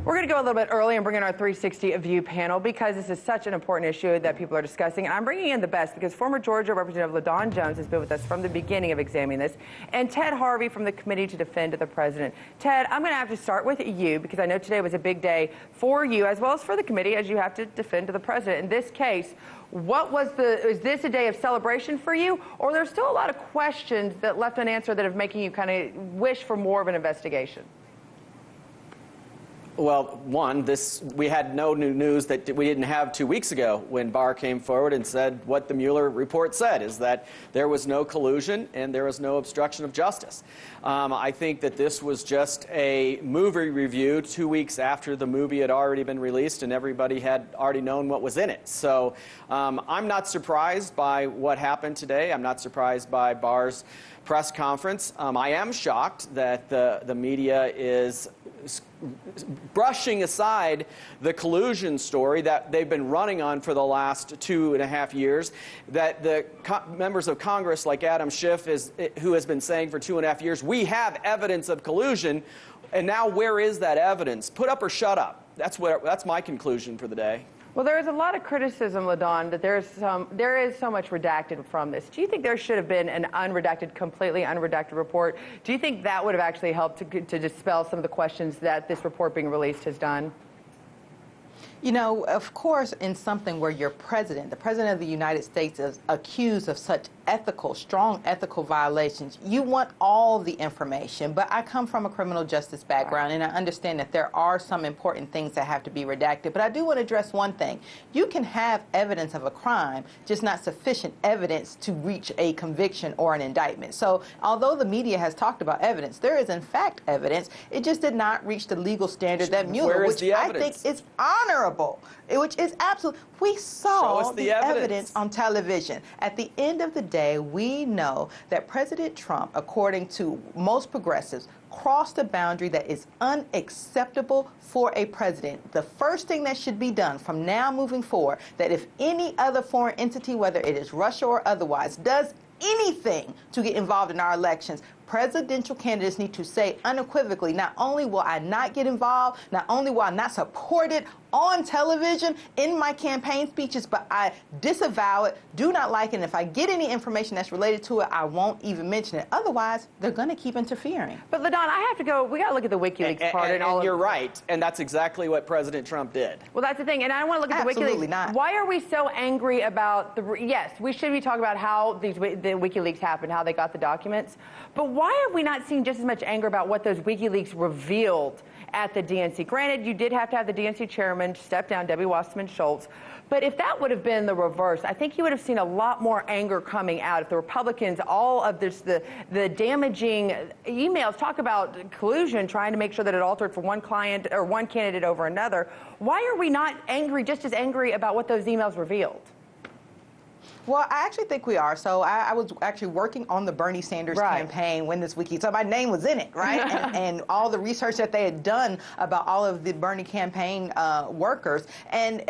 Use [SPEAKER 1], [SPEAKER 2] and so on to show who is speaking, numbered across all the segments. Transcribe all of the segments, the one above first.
[SPEAKER 1] We're going to go a little bit early and bring in our 360 View panel because this is such an important issue that people are discussing. And I'm bringing in the best because former Georgia Representative LaDawn Jones has been with us from the beginning of examining this, and Ted Harvey from the Committee to Defend the President. Ted, I'm going to have to start with you because I know today was a big day for you as well as for the committee, as you have to defend the president. In this case, is this a day of celebration for you, or there's still a lot of questions that left unanswered that are making you kind of wish for more of an investigation?
[SPEAKER 2] Well, one, we had no new news that we didn't have 2 weeks ago when Barr came forward and said what the Mueller report said, is that there was no collusion and there was no obstruction of justice. I think that this was just a movie review 2 weeks after the movie had already been released and everybody had already known what was in it. So I'm not surprised by what happened today. I'm not surprised by Barr's press conference. I am shocked that the media is brushing aside the collusion story that they've been running on for the last 2.5 years, that the members of Congress like Adam Schiff, who has been saying for 2.5 years, we have evidence of collusion, and now where is that evidence? Put up or shut up. That's my conclusion for the day.
[SPEAKER 1] Well, there is a lot of criticism, LaDawn, that there is so much redacted from this. Do you think there should have been an completely unredacted report? Do you think that would have actually helped to dispel some of the questions that this report being released has done?
[SPEAKER 3] You know, of course, in something where your president, the president of the United States, is accused of such strong ethical violations, you want all the information. But I come from a criminal justice background, and I understand that there are some important things that have to be redacted. But I do want to address one thing. You can have evidence of a crime, just not sufficient evidence to reach a conviction or an indictment. So although the media has talked about evidence, there is in fact evidence. It just did not reach the legal standard that Mueller, which I think is honorable, which is absolute. We saw the evidence on television. At the end of the day, we know that President Trump, according to most progressives, crossed a boundary that is unacceptable for a president. The first thing that should be done from now moving forward, that if any other foreign entity, whether it is Russia or otherwise, does anything to get involved in our elections, presidential candidates need to say unequivocally, not only will I not get involved, not only will I not support it on television in my campaign speeches, but I disavow it, do not like it, and if I get any information that's related to it, I won't even mention it. Otherwise, they're going to keep interfering.
[SPEAKER 1] But LaDawn, I have to go, we got to look at the WikiLeaks part.
[SPEAKER 2] And you're right, and that's exactly what President Trump did.
[SPEAKER 1] Well, that's the thing, and I want to look at the WikiLeaks.
[SPEAKER 3] Absolutely not.
[SPEAKER 1] Why are we so angry about yes, we should be talking about how the WikiLeaks happened, how they got the documents, but why are we not seeing just as much anger about what those WikiLeaks revealed at the DNC? Granted, you did have to have the DNC chairman step down, Debbie Wasserman Schultz, but if that would have been the reverse, I think you would have seen a lot more anger coming out. If the Republicans, all of this, the damaging emails, talk about collusion, trying to make sure that it altered for one client or one candidate over another, why are we not angry, just as angry about what those emails revealed?
[SPEAKER 3] Well, I actually think we are. So I was actually working on the Bernie Sanders campaign when this wiki, so my name was in it, right? and all the research that they had done about all of the Bernie campaign workers. And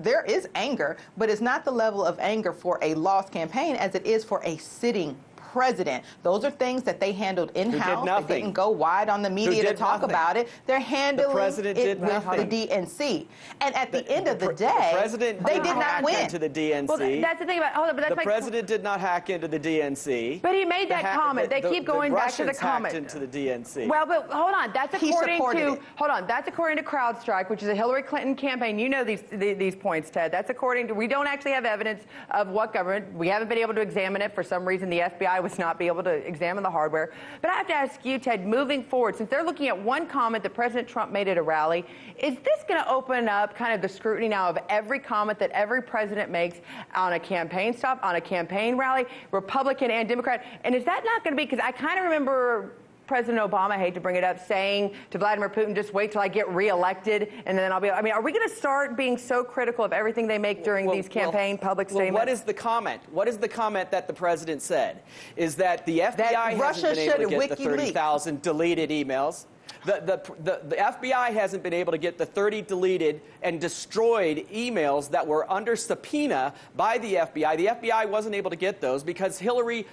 [SPEAKER 3] there is anger, but it's not the level of anger for a lost campaign as it is for a sitting president. Those are things that they handled in-house. They didn't go wide on the media to talk about it. They're handling it with the DNC. And at the end of the day, they did not win.
[SPEAKER 2] Into the DNC.
[SPEAKER 1] Well, that's the thing about, hold on, but that's
[SPEAKER 2] the president did not hack into the DNC.
[SPEAKER 1] But he made that comment. They keep going back to the comment.
[SPEAKER 2] Hacked into the DNC.
[SPEAKER 1] Well, but hold on. That's according to CrowdStrike, which is a Hillary Clinton campaign. You know these points, Ted. That's according to, we don't actually have evidence of what government. We haven't been able to examine it. For some reason, the FBI was not be able to examine the hardware. But I have to ask you, Ted, moving forward, since they're looking at one comment that President Trump made at a rally, is this going to open up kind of the scrutiny now of every comment that every president makes on a campaign stop, on a campaign rally, Republican and Democrat? And is that not going to be, because I kind of remember President Obama, I hate to bring it up, saying to Vladimir Putin, just wait till I get reelected and then I'll be, I mean, are we going to start being so critical of everything they make during these campaign public statements?
[SPEAKER 2] What is the comment? What is the comment that the president said? Is that the FBI hasn't been able to get the 30,000 deleted emails. The FBI hasn't been able to get the 30 deleted and destroyed emails that were under subpoena by the FBI. The FBI wasn't able to get those because Hillary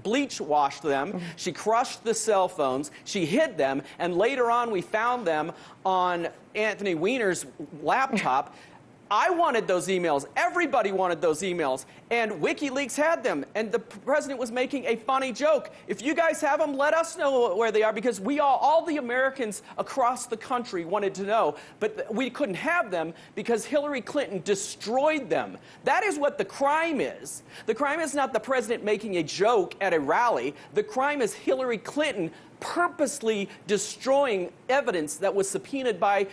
[SPEAKER 2] bleach washed them. She crushed the cell phones. She hid them. And later on, we found them on Anthony Weiner's laptop. I wanted those emails. Everybody wanted those emails. And WikiLeaks had them. And the president was making a funny joke. If you guys have them, let us know where they are, because we all the Americans across the country wanted to know. But we couldn't have them because Hillary Clinton destroyed them. That is what the crime is. The crime is not the president making a joke at a rally. The crime is Hillary Clinton purposely destroying evidence that was subpoenaed by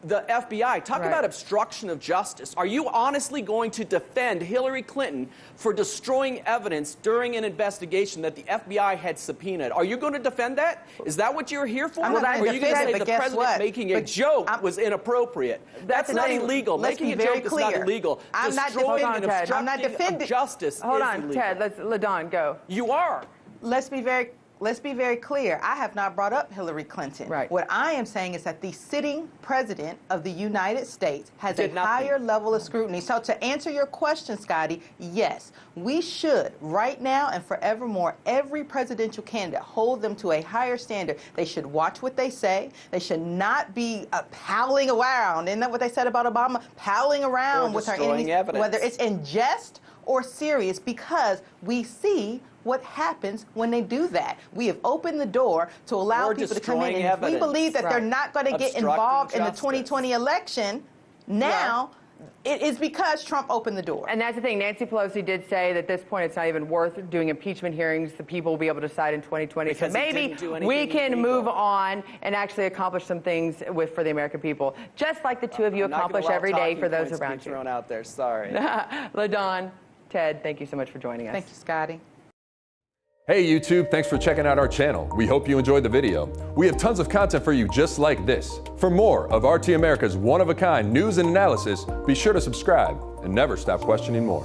[SPEAKER 2] the FBI. Talk about obstruction of justice. Are you honestly going to defend Hillary Clinton for destroying evidence during an investigation that the FBI had subpoenaed? Are you going to defend that? Is that what you're here for?
[SPEAKER 3] I'm not
[SPEAKER 2] or are you going to say the president
[SPEAKER 3] what?
[SPEAKER 2] making a joke was inappropriate? That's not illegal. Making a joke is not illegal. Destroying and obstructing of justice is illegal.
[SPEAKER 1] Hold on, Ted. LaDawn, go.
[SPEAKER 2] You are.
[SPEAKER 3] Let's be very clear. I have not brought up Hillary Clinton.
[SPEAKER 1] Right.
[SPEAKER 3] What I am saying is that the sitting president of the United States has a higher level of scrutiny. So to answer your question, Scottie, yes, we should, right now and forevermore, every presidential candidate hold them to a higher standard. They should watch what they say. They should not be palling around. Isn't that what they said about Obama? Palling around with our enemies, whether it's in jest or serious, because we see what happens when they do that. We have opened the door to allow people to come in, and if we believe that they're not going to get involved in the 2020 election, now it is because Trump opened the door.
[SPEAKER 1] And that's the thing. Nancy Pelosi did say that at this point it's not even worth doing impeachment hearings. The people will be able to decide in 2020.
[SPEAKER 2] Because
[SPEAKER 1] so maybe we can move on and actually accomplish some things for the American people, just like the two of you accomplish every day for those around you.
[SPEAKER 2] Thrown out there. Sorry.
[SPEAKER 1] LaDawn, Ted, thank you so much for joining us.
[SPEAKER 3] Thank you, Scottie.
[SPEAKER 4] Hey YouTube, thanks for checking out our channel. We hope you enjoyed the video. We have tons of content for you just like this. For more of RT America's one-of-a-kind news and analysis, be sure to subscribe and never stop questioning more.